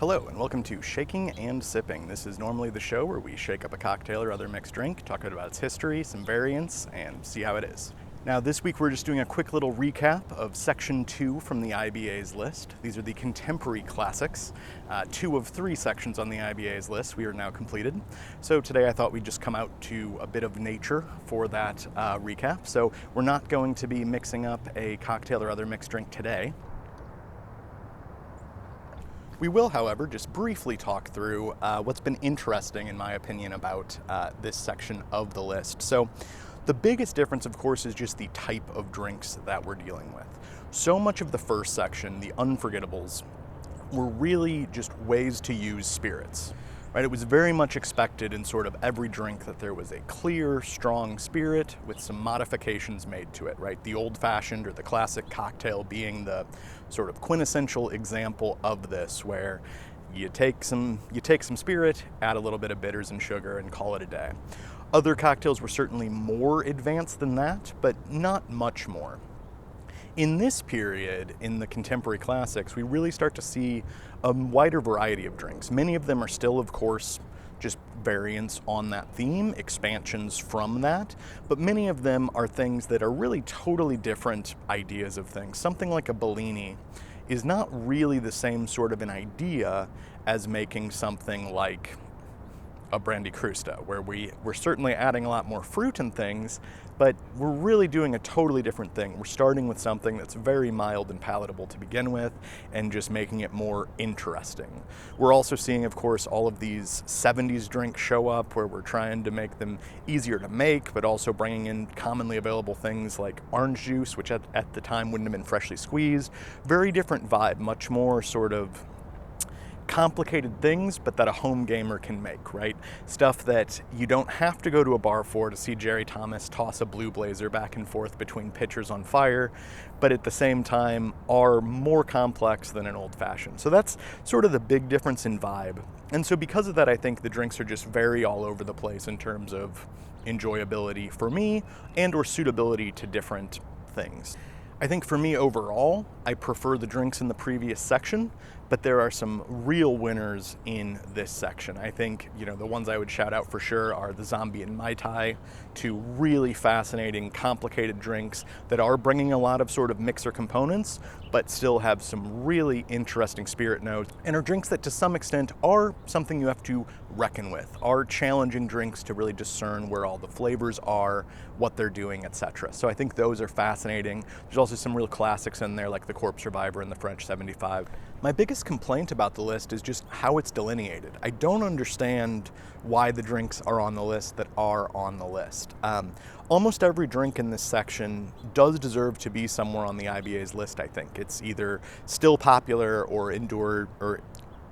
Hello and welcome to Shaking and Sipping. This is normally the show where we shake up a cocktail or other mixed drink, talk about its history, some variants, and see how it is. Now this week we're just doing a quick little recap of Section 2 from the IBA's list. These are the contemporary classics. 2 of 3 sections on the IBA's list we are now completed. So today I thought we'd just come out to a bit of nature for that recap. So we're not going to be mixing up a cocktail or other mixed drink today. We will, however, just briefly talk through what's been interesting, in my opinion, about this section of the list. So the biggest difference, of course, is just the type of drinks that we're dealing with. So much of the first section, the unforgettables, were really just ways to use spirits. Right? It was very much expected in sort of every drink that there was a clear, strong spirit with some modifications made to it, right? The old-fashioned or the classic cocktail being the sort of quintessential example of this, where you take some spirit, add a little bit of bitters and sugar, and call it a day. Other cocktails were certainly more advanced than that, but not much more. In this period, in the contemporary classics, we really start to see a wider variety of drinks. Many of them are still, of course, just variants on that theme, expansions from that, but many of them are things that are really totally different ideas of things. Something like a Bellini is not really the same sort of an idea as making something like a Brandy Crusta, where we're certainly adding a lot more fruit and things, but we're really doing a totally different thing. We're starting with something that's very mild and palatable to begin with and just making it more interesting. We're also seeing, of course, all of these 70s drinks show up where we're trying to make them easier to make, but also bringing in commonly available things like orange juice, which at the time wouldn't have been freshly squeezed. Very different vibe, much more sort of complicated things, but that a home gamer can make, right? Stuff that you don't have to go to a bar for to see Jerry Thomas toss a blue blazer back and forth between pitchers on fire, but at the same time are more complex than an old fashioned. So that's sort of the big difference in vibe. And so because of that, I think the drinks are just very all over the place in terms of enjoyability for me and or suitability to different things. I think for me overall, I prefer the drinks in the previous section, but there are some real winners in this section. I think, the ones I would shout out for sure are the Zombie and Mai Tai, 2 really fascinating, complicated drinks that are bringing a lot of sort of mixer components, but still have some really interesting spirit notes, and are drinks that to some extent are something you have to reckon with, are challenging drinks to really discern where all the flavors are, what they're doing, etc. So I think those are fascinating. There's also some real classics in there like the Corpse Survivor and the French 75. My biggest complaint about the list is just how it's delineated. I don't understand why the drinks are on the list that are on the list. Almost every drink in this section does deserve to be somewhere on the IBA's list, I think. It's either still popular or endured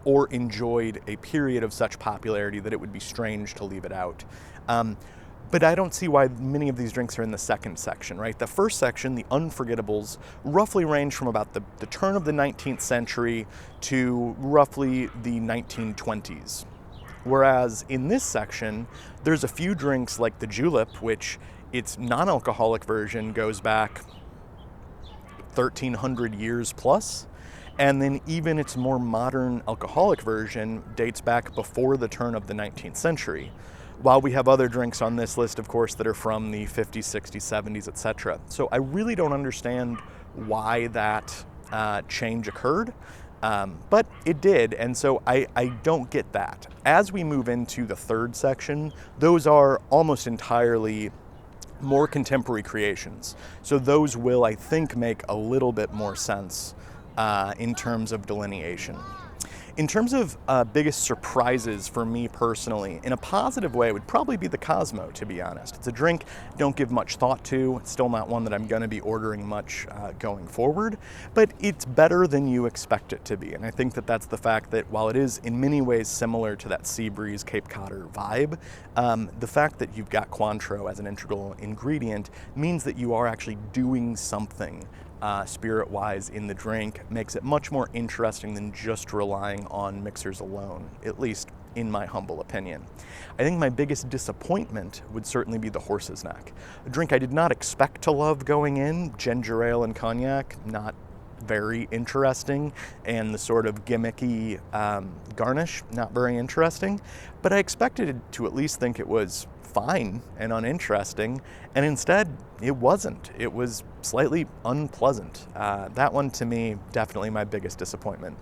or enjoyed a period of such popularity that it would be strange to leave it out. But I don't see why many of these drinks are in the second section, right? The first section, the unforgettables, roughly range from about the turn of the 19th century to roughly the 1920s. Whereas in this section, there's a few drinks like the Julep, which its non-alcoholic version goes back 1,300 years plus. And then even its more modern alcoholic version dates back before the turn of the 19th century. While we have other drinks on this list, of course, that are from the 50s, 60s, 70s, etc. So I really don't understand why that change occurred, but it did, and so I don't get that. As we move into the third section, those are almost entirely more contemporary creations. So those will, I think, make a little bit more sense in terms of delineation. In terms of biggest surprises for me personally, in a positive way, would probably be the Cosmo, to be honest. It's a drink I don't give much thought to. It's still not one that I'm going to be ordering much going forward, but it's better than you expect it to be. And I think that that's the fact that while it is in many ways similar to that Sea Breeze Cape Codder vibe, the fact that you've got Cointreau as an integral ingredient means that you are actually doing something spirit-wise in the drink, makes it much more interesting than just relying on mixers alone, at least in my humble opinion. I think my biggest disappointment would certainly be the Horse's Neck, a drink I did not expect to love going in. Ginger ale and cognac, not very interesting, and the sort of gimmicky garnish, not very interesting. But I expected to at least think it was fine and uninteresting, and instead it wasn't. It was slightly unpleasant. That one, to me, definitely my biggest disappointment.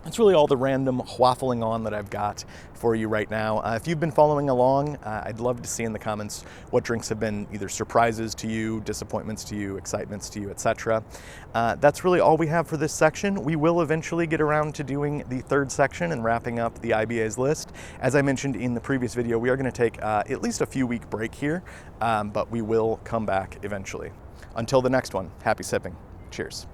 That's really all the random waffling on that I've got for you right now. If you've been following along, I'd love to see in the comments what drinks have been either surprises to you, disappointments to you, excitements to you, etc. That's really all we have for this section. We will eventually get around to doing the third section and wrapping up the IBA's list. As I mentioned in the previous video, we are going to take at least a few week break here, but we will come back eventually. Until the next one, happy sipping. Cheers.